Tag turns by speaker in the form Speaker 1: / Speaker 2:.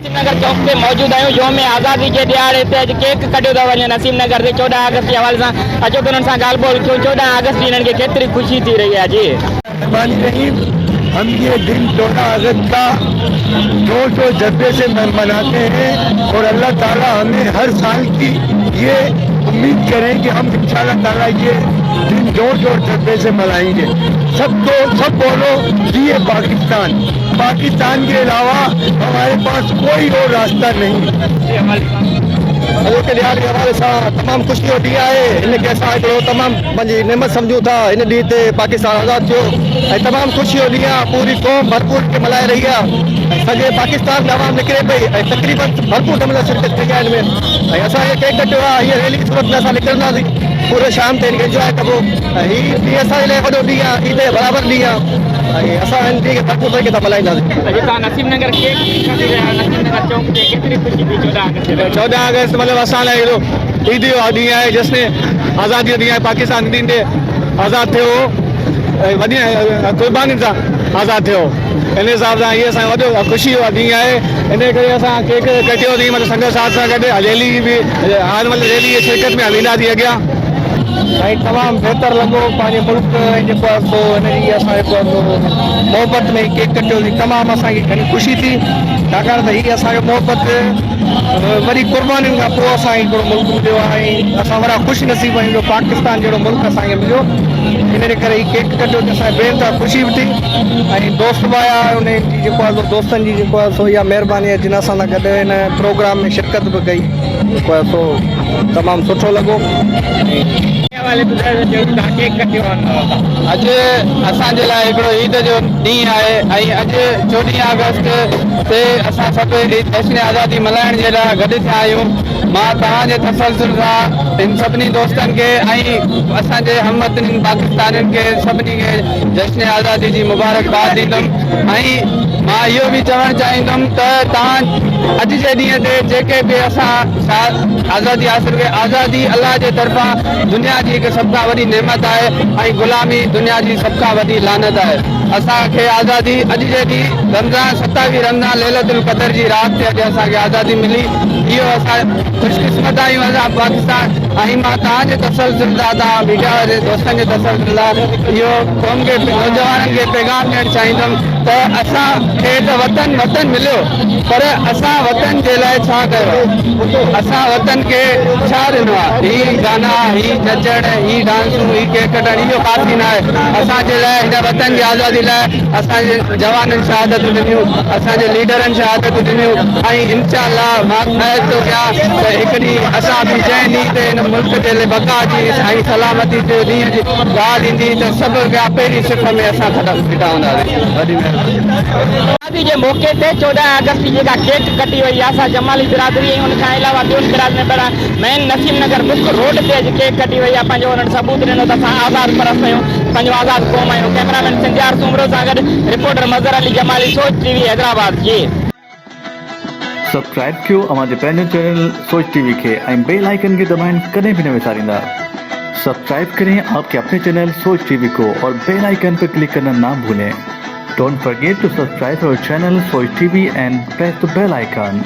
Speaker 1: नगर चौक ते मौजूद आहियूं जो में आज़ादी जे ॾियारे ते अॼु केक कटियो थो वञे नसीम नगर ते 14 अगस्त जे हवाले सां अचो त हुननि सां ॻाल्हि ॿोल कयूं 14 अगस्त हिननि खे केतिरी ख़ुशी थी रही आहे जी।
Speaker 2: हम ये दिन 14 अगस्त का जोश और जज्बे से मनाते हैं और अल्लाह ताला हमें हर साल की ये उम्मीद करें कि हम इंशाअल्लाह ताला ये दिन जोश और जज्बे से मनाएंगे। सब बोलो ये पाकिस्तान, पाकिस्तान के अलावा हमारे पास कोई और रास्ता नहीं।
Speaker 3: के ॾियारे हवाले सां तमामु ख़ुशी जो ॾींहुं आहे। हिनखे असां हिकिड़ो तमामु पंहिंजी नेमत सम्झूं था। हिन ॾींहं ते पाकिस्तान आज़ादु थियो ऐं तमामु ख़ुशी जो ॾींहुं आहे। पूरी क़ौम भरपूर खे मल्हाए रही आहे। सॼे पाकिस्तान में आवाम निकिरे पई ऐं तक़रीबन भरपूर नमूने शिरकत कई आहे हिन में। ऐं असांखे केक कटियो आहे। हीअ रैली सूरत में असां निकिरंदासीं पूरे शाम ते हिनखे इंजॉय कबो। ऐं हीअ ॾींहुं असांजे लाइ वॾो ॾींहुं आहे, ईद जे बराबरि ॾींहुं आहे ऐं असां हिन ॾींहं खे भरपूर तरीक़े सां मल्हाईंदासीं।
Speaker 1: नसीम नगर केक नसीम नगर चौक ते केतिरी ख़ुशी थी 14 अगस्त
Speaker 3: 14 अगस्त मतिलबु असां लाइ ईद जो ॾींहुं आहे जिसने आज़ादी जो ॾींहुं आहे। पाकिस्तान ॾींहं ते आज़ादु थियो ऐं वॾी क़ुर्बानीनि सां आज़ादु थियो। इन हिसाब सां इहे असांजो वॾो ख़ुशी जो ॾींहुं आहे। इन करे असां केक कटियो थी मतिलबु संगत साथ सां गॾु रैली बि हाणे मतिलबु रैली जी शिरकत में वेंदासीं अॻियां ऐं तमामु बहितर लॻो। पंहिंजे मुल्क जेको आहे सो हिनजी असां जेको आहे सो मोहबत में केक कटियोसीं। तमामु असांखे घणी ख़ुशी थी छाकाणि त हीअ असांजो मोहबत वरी क़ुर्बानीनि खां पोइ असांखे हिकिड़ो मुल्क मिलियो आहे। असां वॾा ख़ुशि नसीब आहियूं जो पाकिस्तान जहिड़ो मुल्क असांखे मिलियो। इन करे हीअ केक कटियो त असांजे ॿियनि सां ख़ुशी बि थी ऐं दोस्त बि आया उन जेको आहे दोस्तनि जी जेको आहे सो इहा महिरबानी आहे जिन असां सां गॾु हिन प्रोग्राम में शिरकत बि कई। जेको आहे सो तमामु सुठो लॻो। अॼु असांजे लाइ हिकिड़ो ईद जो ॾींहुं आहे ऐं अॼु 14 अगस्त ते असां सभु जश्न आज़ादी मल्हाइण जे लाइ गॾु थिया आहियूं। मां तव्हांजे तसलसल सां इन सभिनी दोस्तनि खे ऐं असांजे हमवतननि पाकिस्तानियुनि खे सभिनी खे जश्न आज़ादी जी मुबारकबाद ॾींदुमि ऐं मां इहो बि चवणु चाहींदुमि त तव्हां अॼु जे ॾींहं ते जेके बि असां आज़ादी हासिल कई, आज़ादी अलाह जे तरफ़ां दुनिया जी हिकु सभ खां वॾी नेमत आहे ऐं ग़ुलामी दुनिया जी सभ खां वॾी लानत आहे। असांखे आज़ादी अॼु जे ॾींहुं रमज़ान 27 रमज़ान लैलतुल क़दर जी राति ते अॼु असांखे आज़ादी मिली। इहो असां ख़ुशकिस्मत आहियूं असां पाकिस्तान ऐं मां तव्हांजे तसलसल सां तव्हां मीडिया वारे दोस्तनि जे तसलसल सां इहो क़ौम खे नौजवाननि खे पैगाम ॾियणु चाहींदुमि त असांखे त वतन मिलियो पर असां वतन जे लाइ छा कयो? असां वतन खे छा ॾिनो आहे? हीअ गाना, हीअ नचण, हीअ डांसूं, हीअ केक कटण इहो काफ़ी न आहे। असांजे लाइ हिन वतन जी आज़ादी लाइ असांजे जवाननि शहादतूं ॾिनियूं, असांजे लीडरनि शहादतूं ॾिनियूं ऐं इंशाअल्लाह मां ख़्याल थो कयां त हिकु ॾींहुं असां बि जंहिं ॾींहं ते हिन मुल्क जे लाइ बका जी ऐं सलामती जे ॾींहं जी ॻाल्हि ईंदी त सभु पहिरीं सिफ़ में असां बीठा हूंदासीं।
Speaker 1: आज़ादी जे मौक़े ते 14 अगस्त जी जेका केक कटी वई आहे असां जमाली बिरादरी ऐं हुनखां अलावा ॿियुनि बिरादरी में मेन नसीम नगर मुख्य रोड ते अॼु केक कटी वई आहे। पंहिंजो हुननि सबूत ॾिनो त असां आज़ाद परस्त आहियूं, पंहिंजो आज़ाद क़ौम आहियूं। कैमरामैन सिंधियार सुमरो सां गॾु रिपोर्टर मज़र अली जमाली, सोच टीवी हैदराबाद जी।
Speaker 4: सब्सक्राइब कयो हमारे पैनल चैनल सोच टीवी के बेल आइकन के दबाएं कदें भी न विसारिंदा। सब्सक्राइब करें आपके अपने चैनल सोच टीवी को और बेल आइकन पर क्लिक करना ना भूलें। Don't forget to subscribe our channel Soch TV and press the bell icon.